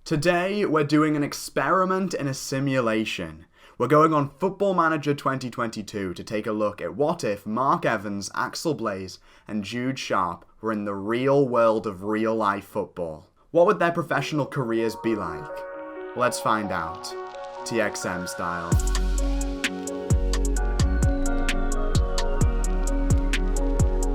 Today, we're doing an experiment in a simulation. We're going on Football Manager 2022 to take a look at what if Mark Evans, Axel Blaze, and Jude Sharp were in the real world of real-life football. What would their professional careers be like? Let's find out. TXM style.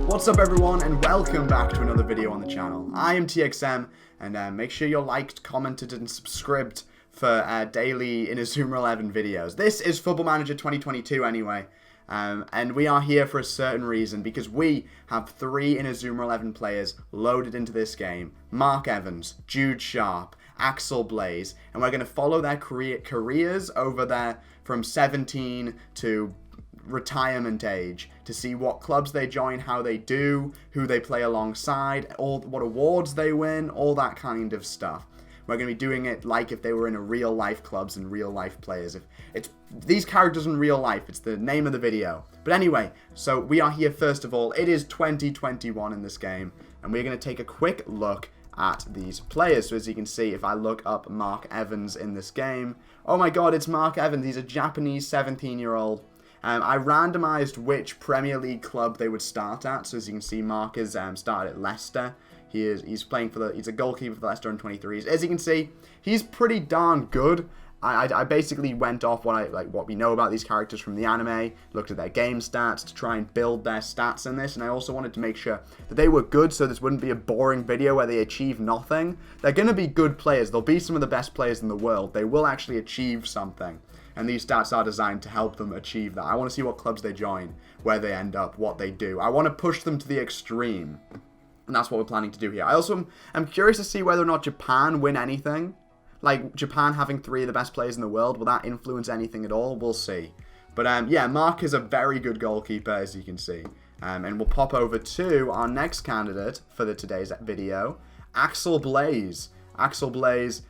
What's up everyone, and welcome back to another video on the channel. I am TXM, and make sure you're liked, commented, and subscribed for daily Inazuma 11 videos. This is Football Manager 2022 anyway, and we are here for a certain reason, because we have 3 Inazuma 11 players loaded into this game. Mark Evans, Jude Sharp, Axel Blaze, and we're going to follow their careers over there from 17 to retirement age to see what clubs they join, how they do, who they play alongside, what awards they win, all that kind of stuff. We're going to be doing it like if they were in a real life clubs and real life players. If it's these characters in real life, it's the name of the video. But anyway, so we are here first of all. It is 2021 in this game, and we're going to take a quick look at these players. So as you can see, if I look up Mark Evans in this game, oh my god, it's Mark Evans. He's a Japanese 17-year-old. I randomized which Premier League club they would start at. So as you can see, Mark has started at Leicester. He's playing for he's a goalkeeper for Leicester in 23s. As you can see, he's pretty darn good. I basically went off what we know about these characters from the anime, looked at their game stats to try and build their stats in this, and I also wanted to make sure that they were good, so this wouldn't be a boring video where they achieve nothing. They're going to be good players. They'll be some of the best players in the world. They will actually achieve something. And these stats are designed to help them achieve that. I want to see what clubs they join, where they end up, what they do. I want to push them to the extreme. And that's what we're planning to do here. I also am curious to see whether or not Japan win anything. Like, Japan having 3 of the best players in the world, will that influence anything at all? We'll see. But, yeah, Mark is a very good goalkeeper, as you can see. And we'll pop over to our next candidate for today's video, Axel Blaze. Axel Blaze...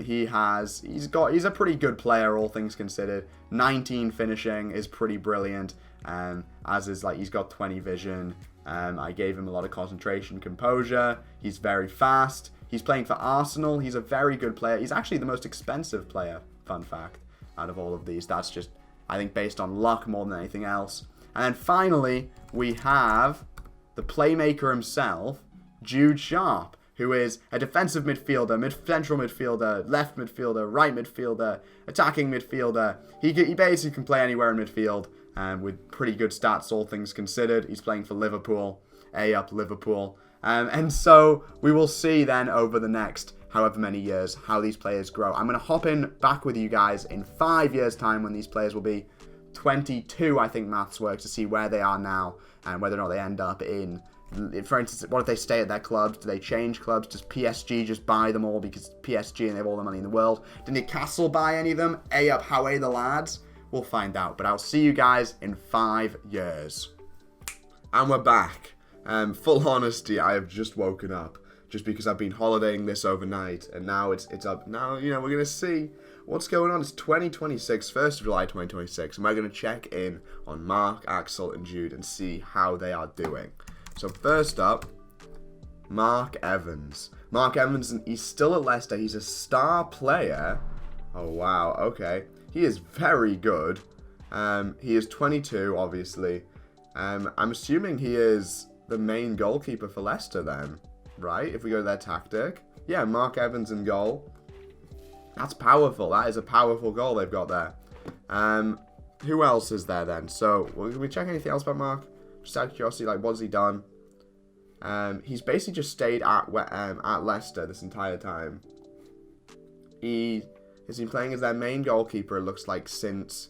he's a pretty good player, all things considered. 19 finishing is pretty brilliant. As is he's got 20 vision. I gave him a lot of concentration, composure. He's very fast. He's playing for Arsenal. He's a very good player. He's actually the most expensive player, fun fact, out of all of these. That's just, I think, based on luck more than anything else. And then finally, we have the playmaker himself, Jude Sharp, who is a defensive midfielder, central midfielder, left midfielder, right midfielder, attacking midfielder. He basically can play anywhere in midfield, with pretty good stats, all things considered. He's playing for Liverpool, A-up Liverpool. And so we will see then over the next however many years how these players grow. I'm going to hop in back with you guys in 5 years' time when these players will be 22, I think maths works, to see where they are now and whether or not they end up in... For instance, what if they stay at their clubs? Do they change clubs? Does PSG just buy them all because PSG and they have all the money in the world? Did Newcastle buy any of them? A-up, how are the lads? We'll find out. But I'll see you guys in 5 years. And we're back. Full honesty, I have just woken up. Just because I've been holidaying this overnight. And now it's up. Now, we're going to see what's going on. It's 2026, 1st of July 2026. And we're going to check in on Mark, Axel, and Jude and see how they are doing. So first up, Mark Evans. Mark Evans, he's still at Leicester. He's a star player. Oh, wow. Okay. He is very good. He is 22, obviously. I'm assuming he is the main goalkeeper for Leicester then, right? If we go to their tactic. Yeah, Mark Evans in goal. That's powerful. That is a powerful goal they've got there. Who else is there then? So, can we check anything else about Mark? Just out of curiosity, what's he done? He's basically just stayed at Leicester this entire time. He has been playing as their main goalkeeper, it looks like, since,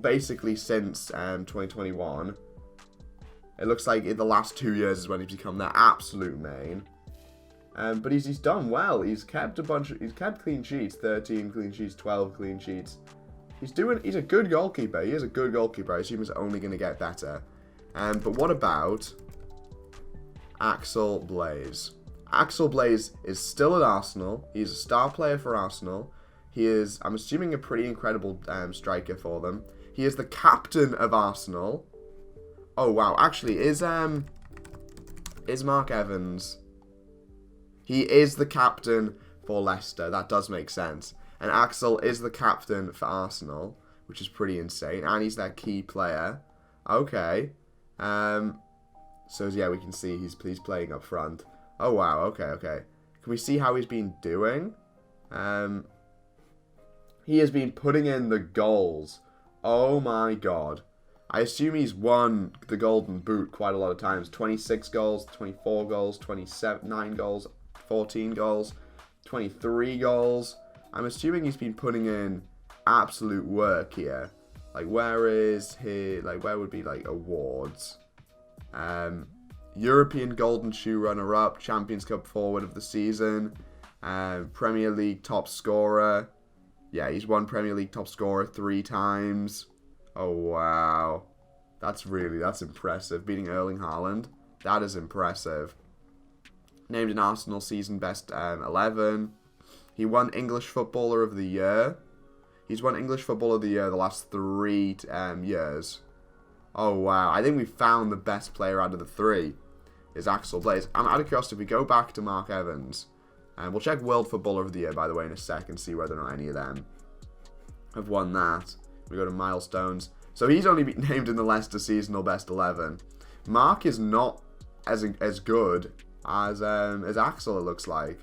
basically since 2021. It looks like in the last 2 years is when he's become their absolute main. But he's done well. He's kept clean sheets, 13 clean sheets, 12 clean sheets. He's a good goalkeeper. He is a good goalkeeper. I assume he's only going to get better. But what about Axel Blaze? Axel Blaze is still at Arsenal. He's a star player for Arsenal. He is, I'm assuming, a pretty incredible striker for them. He is the captain of Arsenal. Oh, wow. Actually, is Mark Evans... He is the captain for Leicester. That does make sense. And Axel is the captain for Arsenal, which is pretty insane. And he's their key player. Okay. So, yeah, we can see he's playing up front. Oh, wow. Okay, okay. Can we see how he's been doing? He has been putting in the goals. Oh, my God. I assume he's won the Golden Boot quite a lot of times. 26 goals, 24 goals, 9 goals, 14 goals, 23 goals. I'm assuming he's been putting in absolute work here. Like, where is he? Like, where would be, like, awards? European Golden Shoe runner-up, Champions Cup forward of the season, Premier League top scorer. Yeah, he's won Premier League top scorer 3 times. Oh, wow. That's impressive. Beating Erling Haaland. That is impressive. Named an Arsenal season best 11. He won English Footballer of the Year. He's won English Footballer of the Year the last 3 years. Oh, wow. I think we found the best player out of the 3 is Axel Blaze. I'm out of curiosity, if we go back to Mark Evans, and we'll check World Footballer of the Year, by the way, in a sec, and see whether or not any of them have won that. We go to milestones. So he's only been named in the Leicester seasonal best 11. Mark is not as good as Axel, it looks like.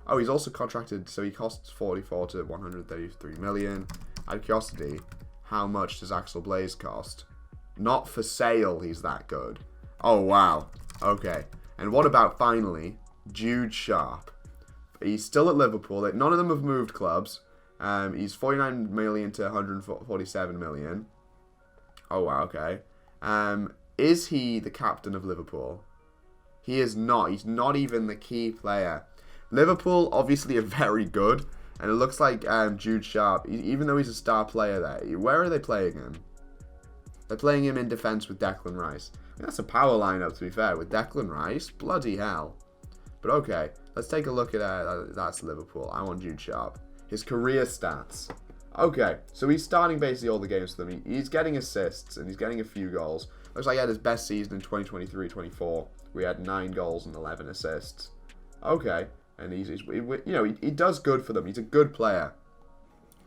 Oh, he's also contracted, so he costs 44 to 133 million. Out of curiosity, how much does Axel Blaze cost? Not for sale, he's that good. Oh, wow. Okay. And what about, finally, Jude Sharp? He's still at Liverpool. None of them have moved clubs. He's 49 million to 147 million. Oh, wow, okay. Is he the captain of Liverpool? He is not. He's not even the key player. Liverpool, obviously, are very good. And it looks like Jude Sharp, even though he's a star player there, where are they playing him? They're playing him in defence with Declan Rice. I mean, that's a power lineup, to be fair, with Declan Rice. Bloody hell. But okay, let's take a look at that's Liverpool. I want Jude Sharp. His career stats. Okay, so he's starting basically all the games for them. He's getting assists, and he's getting a few goals. Looks like he had his best season in 2023-24. We had 9 goals and 11 assists. Okay, and he does good for them. He's a good player.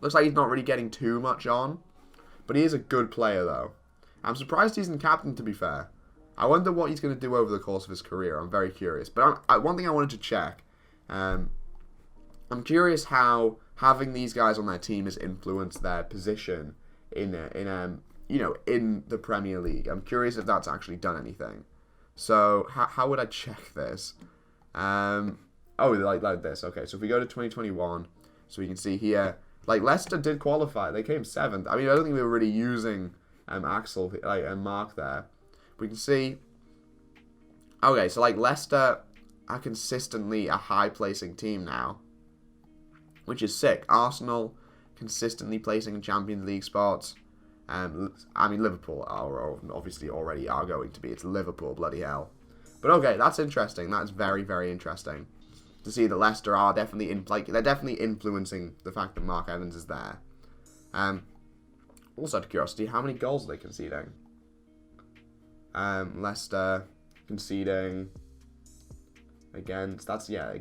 Looks like he's not really getting too much on, but he is a good player, though. I'm surprised he's in captain, to be fair. I wonder what he's going to do over the course of his career. I'm very curious. But one thing I wanted to check. I'm curious how having these guys on their team has influenced their position in the Premier League. I'm curious if that's actually done anything. So how would I check this? Like this. Okay, so if we go to 2021, so we can see here, like Leicester did qualify. They came 7th. I mean, I don't think we were really using Axel and Mark there. We can see. Okay, so like Leicester are consistently a high placing team now, which is sick. Arsenal consistently placing in Champions League spots. I mean, Liverpool are obviously already are going to be. It's Liverpool, bloody hell. But okay, that's interesting. That's very, very interesting to see that Leicester are definitely they're definitely influencing the fact that Mark Evans is there. Also, out of curiosity, how many goals are they conceding? Leicester conceding against,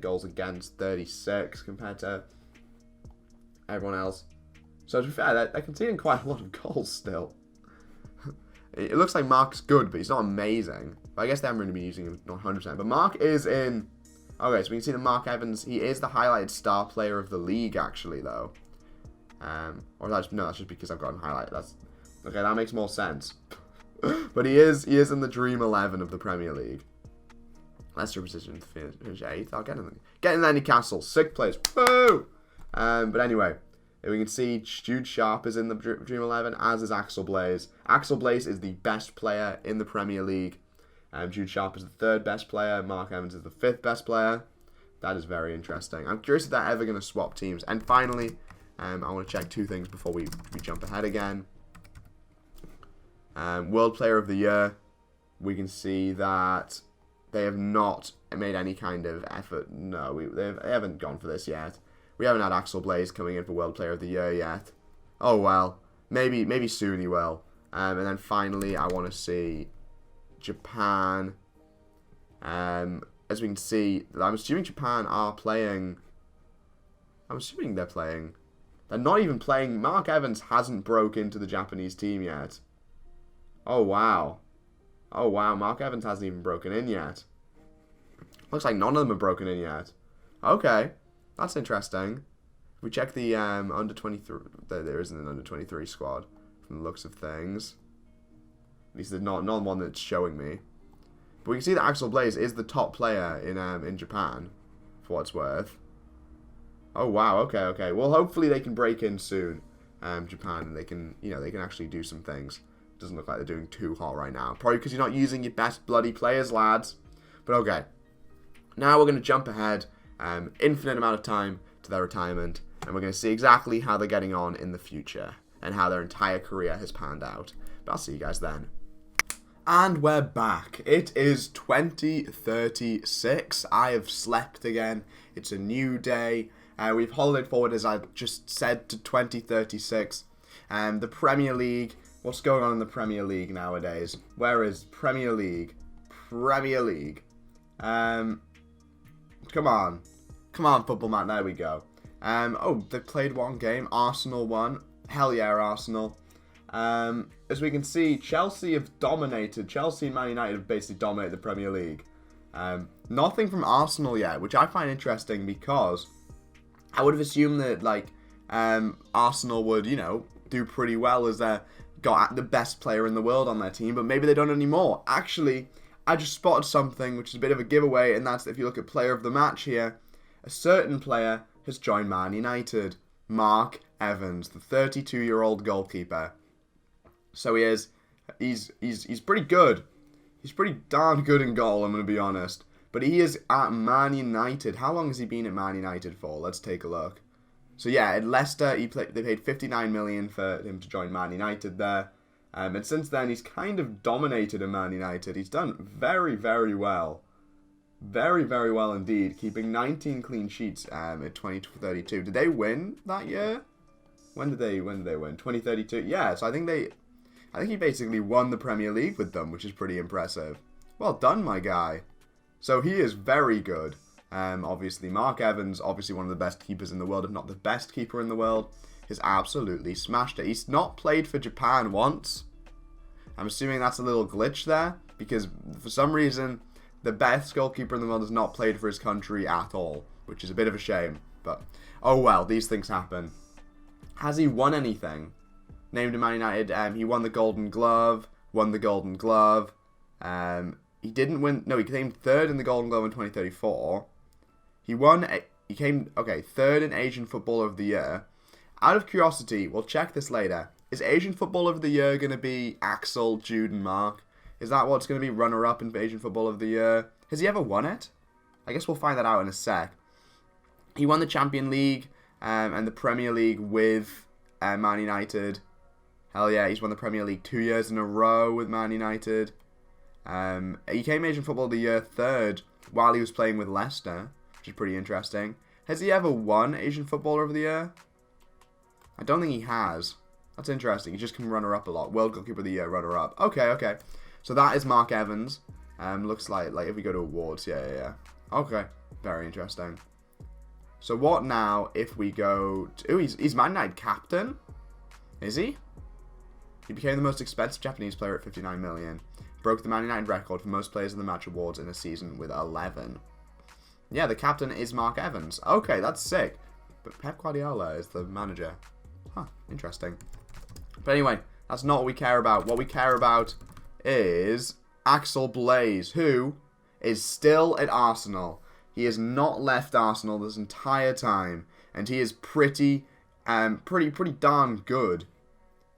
goals against 36 compared to everyone else. So to be fair, they're conceding quite a lot of goals still. It looks like Mark's good, but he's not amazing. But I guess they haven't really been using him 100%. But Mark is in. Okay, so we can see that Mark Evans, he is the highlighted star player of the league, actually, though. That's just because I've got him highlighted. Okay, that makes more sense. But he is in the Dream 11 of the Premier League. Leicester position to finish 8th. I'll get in there, Newcastle. Sick place. Woo! But anyway, we can see Jude Sharp is in the Dream 11, as is Axel Blaze. Axel Blaze is the best player in the Premier League. Jude Sharp is the 3rd best player. Mark Evans is the 5th best player. That is very interesting. I'm curious if they're ever going to swap teams. And finally, I want to check 2 things before we jump ahead again. World Player of the Year. We can see that they have not made any kind of effort. No, they haven't gone for this yet. We haven't had Axel Blaze coming in for World Player of the Year yet. Oh well, maybe soon he will. And then finally, I want to see Japan. As we can see, I'm assuming Japan are playing I'm assuming they're playing. They're not even playing. Mark Evans hasn't broke into the Japanese team yet. Oh, wow. Oh, wow. Mark Evans hasn't even broken in yet. Looks like none of them have broken in yet. Okay. That's interesting. If we check the under 23... There isn't an under 23 squad from the looks of things. At least there's not one that's showing me. But we can see that Axel Blaze is the top player in Japan, for what it's worth. Oh, wow. Okay. Well, hopefully they can break in soon, Japan, and they can actually do some things. Doesn't look like they're doing too hot right now. Probably because you're not using your best bloody players, lads. But okay. Now we're going to jump ahead, infinite amount of time to their retirement, and we're going to see exactly how they're getting on in the future, and how their entire career has panned out. But I'll see you guys then. And we're back. It is 2036. I have slept again. It's a new day. We've holidayed forward, as I just said, to 2036. The Premier League. What's going on in the Premier League nowadays? Where is Premier League? Premier League. Come on. Come on, Football Man. There we go. Oh, they played one game. Arsenal won. Hell yeah, Arsenal. As we can see, Chelsea have dominated. Chelsea and Man United have basically dominated the Premier League. Nothing from Arsenal yet, which I find interesting because I would have assumed that, like, Arsenal would, do pretty well as they got the best player in the world on their team, but maybe they don't anymore. Actually, I just spotted something, which is a bit of a giveaway, and that's if you look at player of the match here, a certain player has joined Man United. Mark Evans, the 32-year-old goalkeeper. So he's pretty good. He's pretty darn good in goal, I'm going to be honest. But he is at Man United. How long has he been at Man United for? Let's take a look. So yeah, at Leicester, they paid 59 million for him to join Man United there. And since then, he's kind of dominated in Man United. He's done very, very well. Very, very well indeed. Keeping 19 clean sheets at 2032. Did they win that year? When did they win? 2032? Yeah, so I think he basically won the Premier League with them, which is pretty impressive. Well done, my guy. So he is very good. Obviously, Mark Evans, obviously one of the best keepers in the world, if not the best keeper in the world, has absolutely smashed it. He's not played for Japan once. I'm assuming that's a little glitch there, because for some reason, the best goalkeeper in the world has not played for his country at all, which is a bit of a shame. But, oh well, these things happen. Has he won anything? Named in Man United, he won the Golden Glove, he didn't win, no, he came third in the Golden Glove in 2034. He came third in Asian Footballer of the Year. Out of curiosity, we'll check this later. Is Asian Footballer of the Year going to be Axel, Jude, and Mark? Is that what's going to be runner-up in Asian Footballer of the Year? Has he ever won it? I guess we'll find that out in a sec. He won the Champions League and the Premier League with Man United. Hell yeah, he's won the Premier League 2 years in a row with Man United. He came Asian Football of the Year third while he was playing with Leicester, which is pretty interesting. Has he ever won Asian Footballer of the Year? I don't think he has. That's interesting. He just can runner-up a lot. World Goalkeeper of the Year, runner-up. Okay. So that is Mark Evans. Looks like if we go to awards, yeah. Okay, very interesting. So what now if we go to... Ooh, he's Man United captain? Is he? He became the most expensive Japanese player at 59 million. Broke the Man United record for most players in the match awards in a season with 11. Yeah, the captain is Mark Evans. Okay, that's sick. But Pep Guardiola is the manager. Huh, interesting. But anyway, that's not what we care about. What we care about is Axel Blaze, who is still at Arsenal. He has not left Arsenal this entire time. And he is pretty darn good.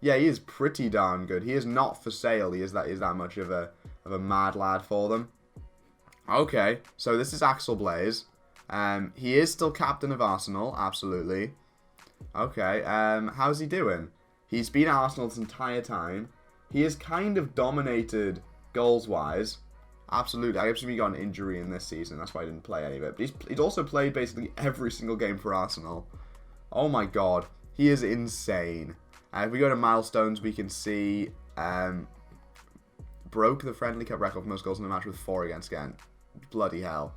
Yeah, he is pretty darn good. He is not for sale. He is that much of a mad lad for them. Okay, so this is Axel Blaze. He is still captain of Arsenal, absolutely. Okay, how's he doing? He's been at Arsenal this entire time. He has kind of dominated goals-wise. Absolutely. I actually got an injury in this season. That's why I didn't play any of it. But he's also played basically every single game for Arsenal. Oh my god. He is insane. If we go to milestones, we can see broke the Friendly Cup record for most goals in a match with 4 against Ghent. Bloody hell.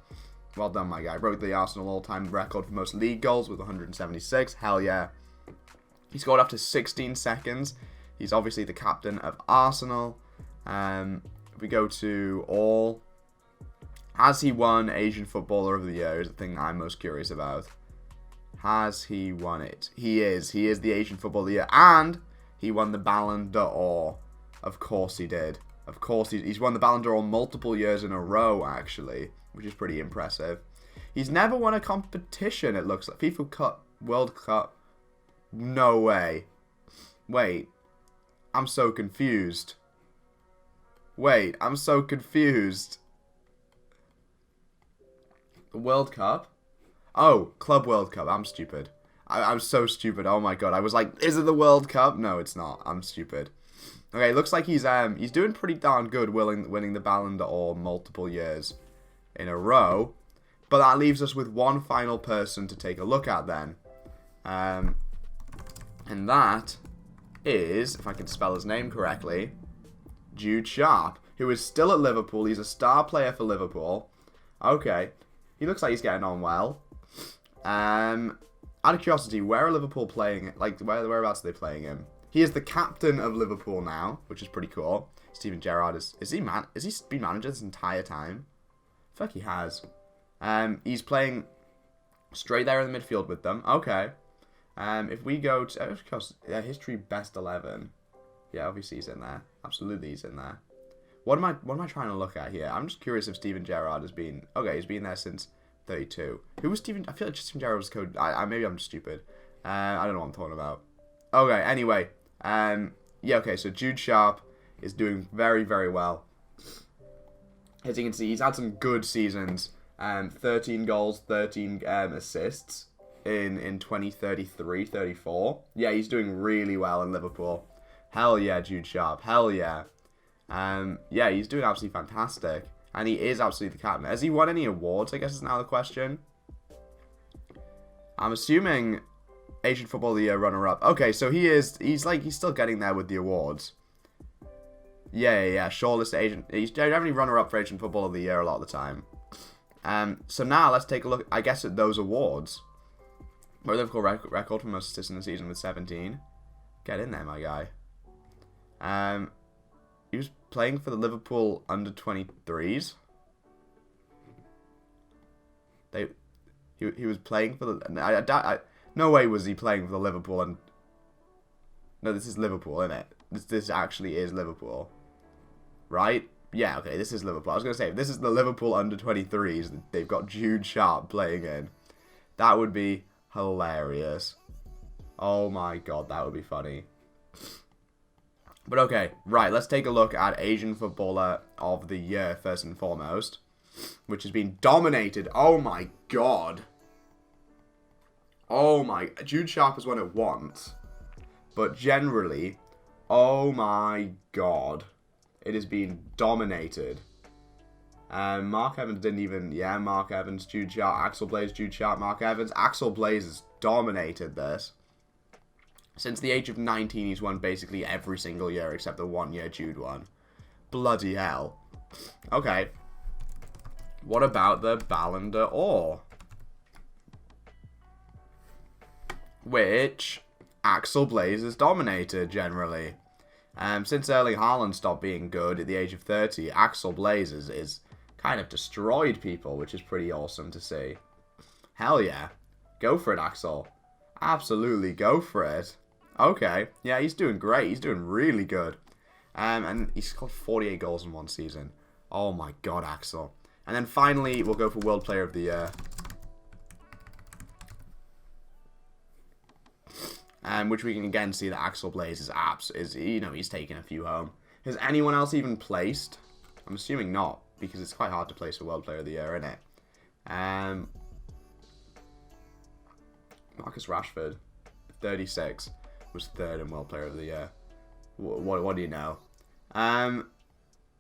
Well done, my guy. Broke the Arsenal all-time record for most league goals with 176. Hell yeah. He scored after 16 seconds. He's obviously the captain of Arsenal. If we go to all, has he won Asian Footballer of the Year is the thing I'm most curious about. Has he won it? He is. He is the Asian Footballer of the Year. And he won the Ballon d'Or. Of course he did. Of course he's won the Ballon d'Or multiple years in a row, actually, which is pretty impressive. He's never won a competition, it looks like. FIFA Cup, World Cup. No way. Wait. I'm so confused. Wait, I'm so confused. The World Cup? Oh, Club World Cup. I'm stupid. I'm so stupid. Oh my god. I was like, is it the World Cup? No, it's not. I'm stupid. Okay, looks like he's doing pretty darn good winning the Ballon d'Or multiple years in a row. But that leaves us with one final person to take a look at then. And that is, if I can spell his name correctly, Jude Sharp, who is still at Liverpool. He's a star player for Liverpool. Okay. He looks like he's getting on well. Out of curiosity, where are Liverpool playing? Like, whereabouts are they playing him? He is the captain of Liverpool now, which is pretty cool. Steven Gerrard has he been manager this entire time? I feel like he has. He's playing straight there in the midfield with them. Okay. If we go to history best 11, yeah, obviously he's in there. Absolutely, he's in there. What am I trying to look at here? I'm just curious if Steven Gerrard has been he's been there since 32. Who was Steven? I feel like Steven Gerrard was code. Maybe I'm stupid. I don't know what I'm talking about. Okay. Anyway, yeah. Okay. So Jude Sharp is doing very, very well. As you can see, he's had some good seasons. 13 goals, 13 assists in 2033, 34. Yeah, he's doing really well in Liverpool. Hell yeah, Jude Sharp. Hell yeah. Yeah, he's doing absolutely fantastic. And he is absolutely the captain. Has he won any awards, I guess is now the question. I'm assuming Asian Football of the Year runner-up. Okay, so he's still getting there with the awards. Yeah. Shortlist Asian. He's definitely runner-up for Asian Football of the Year a lot of the time. So now let's take a look, I guess, at those awards. World Liverpool record for most assists in the season with 17. Get in there, my guy. He was playing for the Liverpool under-23s. He was playing for the. No way was he playing for the Liverpool and. No, this is Liverpool, isn't it? This actually is Liverpool, right? Yeah, okay, this is Liverpool. I was gonna say, if this is the Liverpool under-23s that they've got Jude Sharp playing in, that would be hilarious. Oh my god, that would be funny. But okay, right, let's take a look at Asian Footballer of the Year first and foremost, which has been dominated. Oh my god. Oh my, Jude Sharp has won it once, but generally, oh my god, it has been dominated. Mark Evans didn't even, yeah, Mark Evans, Jude Sharp, Axel Blaze, Jude Sharp, Mark Evans. Axel Blaze has dominated this. Since the age of 19, he's won basically every single year except the 1 year Jude won. Bloody hell. Okay. What about the Ballon d'Or? Which Axel Blaze has dominated generally. Since Erling Haaland stopped being good at the age of 30, Axel Blaze is kind of destroyed people, which is pretty awesome to see. Hell yeah. Go for it, Axel. Absolutely go for it. Okay. Yeah, he's doing great. He's doing really good. And he's scored 48 goals in one season. Oh my god, Axel. And then finally, we'll go for World Player of the Year. Which we can again see that Axel Blaze is he's taking a few home. Has anyone else even placed? I'm assuming not, because it's quite hard to place for World Player of the Year, isn't it? Marcus Rashford, 36, was third in World Player of the Year. What do you know?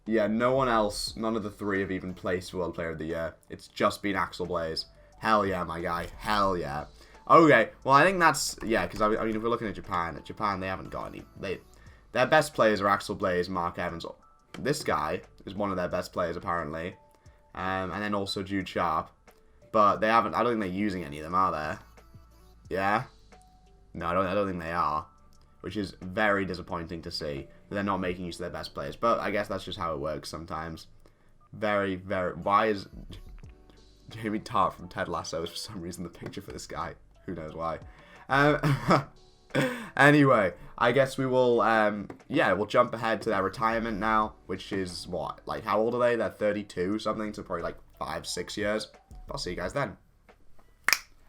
Yeah, no one else, none of the three have even placed for World Player of the Year. It's just been Axel Blaze. Hell yeah, my guy. Hell yeah. Okay, well, I think that's, yeah, because, I mean, if we're looking at Japan, they haven't got any, their best players are Axel Blaze, Mark Evans. This guy is one of their best players, apparently, and then also Jude Sharp. But they haven't. I don't think they're using any of them, are they? Yeah? No, I don't think they are. Which is very disappointing to see. They're not making use of their best players. But I guess that's just how it works sometimes. Very, very... Why is Jamie Tart from Ted Lasso is for some reason the picture for this guy? Who knows why. Anyway, I guess we will, yeah, we'll jump ahead to their retirement now, which is, what, like, how old are they? They're 32 something, so probably like 5-6 years. I'll see you guys then.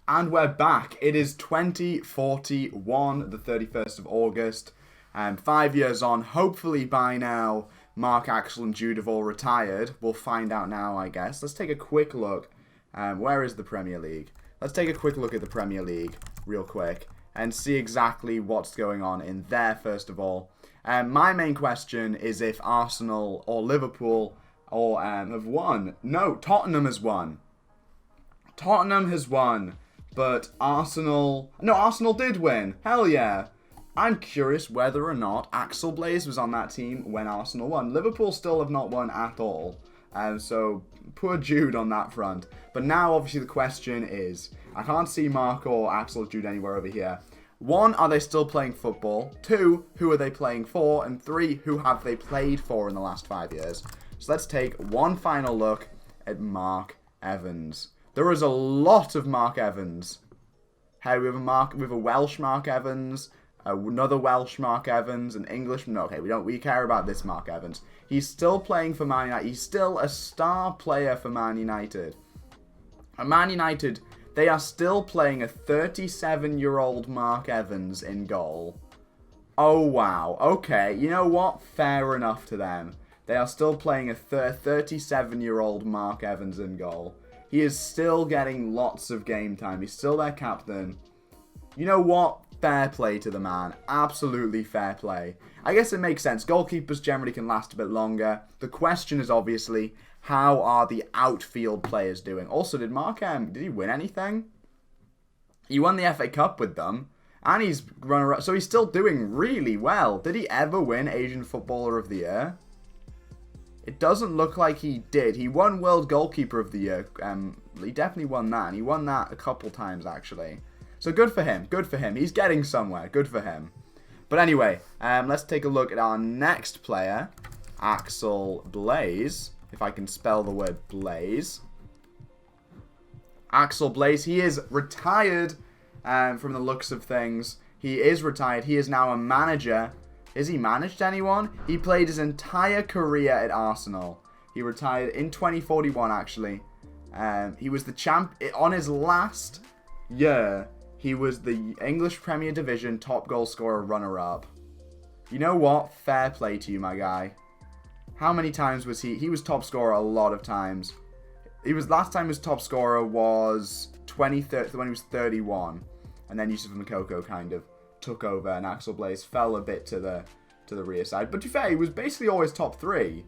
And we're back. It is 2041, the 31st of August. 5 years on. Hopefully by now, Mark, Axel, and Jude have all retired. We'll find out now, I guess. Let's take a quick look. Where is the Premier League? Let's take a quick look at the Premier League real quick and see exactly what's going on in there, first of all. My main question is if Arsenal or Liverpool or have won. No, Tottenham has won. Tottenham has won. But Arsenal... No, Arsenal did win. Hell yeah. I'm curious whether or not Axel Blaze was on that team when Arsenal won. Liverpool still have not won at all. So, poor Jude on that front. But now, obviously, the question is... I can't see Mark or Axel or Jude anywhere over here. 1, are they still playing football? 2, who are they playing for? And 3, who have they played for in the last 5 years? So let's take one final look at Mark Evans. There is a lot of Mark Evans. Hey, we have a Welsh Mark Evans, another Welsh Mark Evans, an English. No, okay, we care about this Mark Evans. He's still playing for Man United. He's still a star player for Man United. And Man United, they are still playing a 37-year-old Mark Evans in goal. Oh wow. Okay, you know what? Fair enough to them. They are still playing a 37-year-old Mark Evans in goal. He is still getting lots of game time. He's still their captain. You know what? Fair play to the man. Absolutely fair play. I guess it makes sense. Goalkeepers generally can last a bit longer. The question is obviously, how are the outfield players doing? Also, did he win anything? He won the FA Cup with them. And he's run around. So he's still doing really well. Did he ever win Asian Footballer of the Year? It doesn't look like he did. He won World Goalkeeper of the Year. He definitely won that. And he won that a couple times, actually. So good for him. Good for him. He's getting somewhere. Good for him. But anyway, let's take a look at our next player. Axel Blaze. If I can spell the word Blaze. Axel Blaze. He is retired from the looks of things. He is retired. He is now a manager. Has he managed anyone? He played his entire career at Arsenal. He retired in 2041, actually. He was the champ on his last year. He was the English Premier Division top goal scorer runner-up. You know what? Fair play to you, my guy. How many times was he? He was top scorer a lot of times. Last time his top scorer was when he was 31, and then Yusuf Makoko kind of took over, and Axel Blaze fell a bit to the rear side. But to be fair, he was basically always top 3.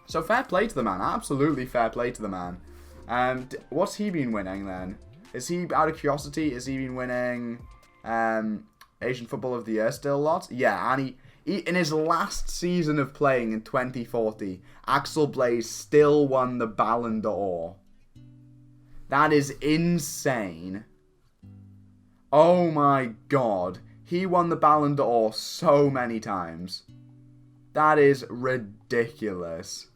So fair play to the man. Absolutely fair play to the man. What's he been winning then? Is he, out of curiosity, has he been winning Asian Football of the Year still lots? Yeah, and he in his last season of playing in 2040, Axel Blaze still won the Ballon d'Or. That is insane. Oh my god. He won the Ballon d'Or so many times. That is ridiculous.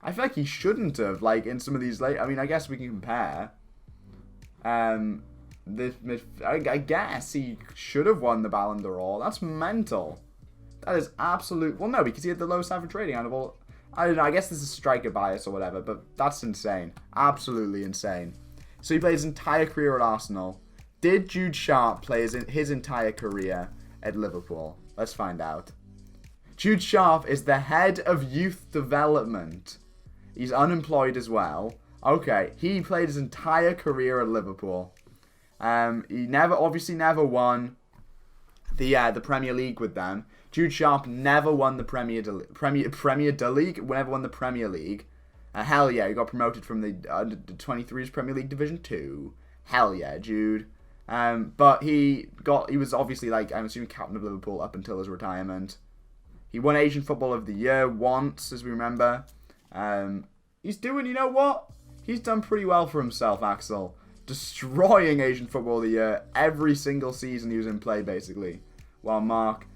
I feel like he shouldn't have, like, in some of these late... I mean, I guess we can compare. I guess he should have won the Ballon d'Or. That's mental. That is absolute... Well, no, because he had the lowest average rating out of all... I don't know, I guess this is striker bias or whatever, but that's insane. Absolutely insane. So he played his entire career at Arsenal. Did Jude Sharp play his entire career at Liverpool? Let's find out. Jude Sharp is the head of youth development. He's unemployed as well. Okay, he played his entire career at Liverpool. He obviously never won the Premier League with them. Jude Sharp never won the Premier League. Never won the Premier League. Hell yeah, he got promoted from the 23's Premier League Division 2. Hell yeah, Jude. But he was obviously, like, I'm assuming captain of Liverpool up until his retirement. He won Asian Football of the Year once, as we remember. He's doing, you know what? he's done pretty well for himself, Axel. Destroying Asian Football of the Year every single season he was in play, basically. While Mark,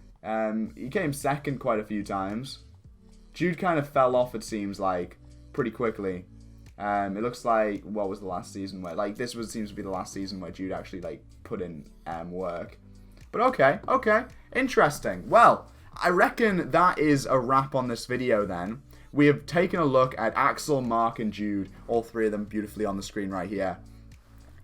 he came second quite a few times. Jude kind of fell off, it seems like, pretty quickly. It looks like, what was the last season where, like, seems to be the last season where Jude actually, like, put in work. But okay, interesting. Well, I reckon that is a wrap on this video then. We have taken a look at Axel, Mark, and Jude, all three of them beautifully on the screen right here,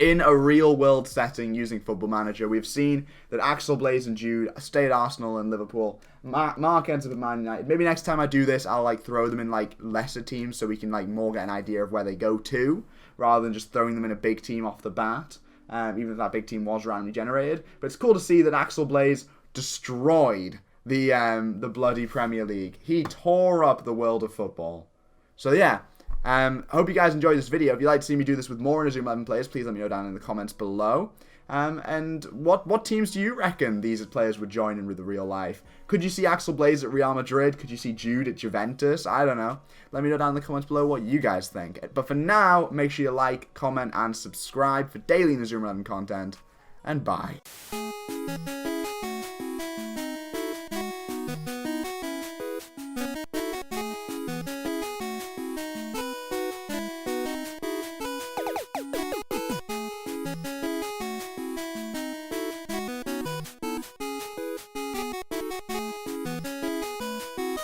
in a real-world setting using Football Manager. We've seen that Axel, Blaze, and Jude stay at Arsenal and Liverpool. Mark ends up at Man United. Maybe next time I do this, I'll like throw them in like lesser teams so we can like more get an idea of where they go to, rather than just throwing them in a big team off the bat, even if that big team was randomly generated. But it's cool to see that Axel Blaze destroyed the bloody Premier League. He tore up the world of football. So yeah. Hope you guys enjoyed this video. If you'd like to see me do this with more Inazuma 11 players, please let me know down in the comments below. And what teams do you reckon these players would join in with the real life? Could you see Axel Blaze at Real Madrid? Could you see Jude at Juventus? I don't know. Let me know down in the comments below what you guys think. But for now, make sure you like, comment, and subscribe for daily Inazuma 11 content. And bye.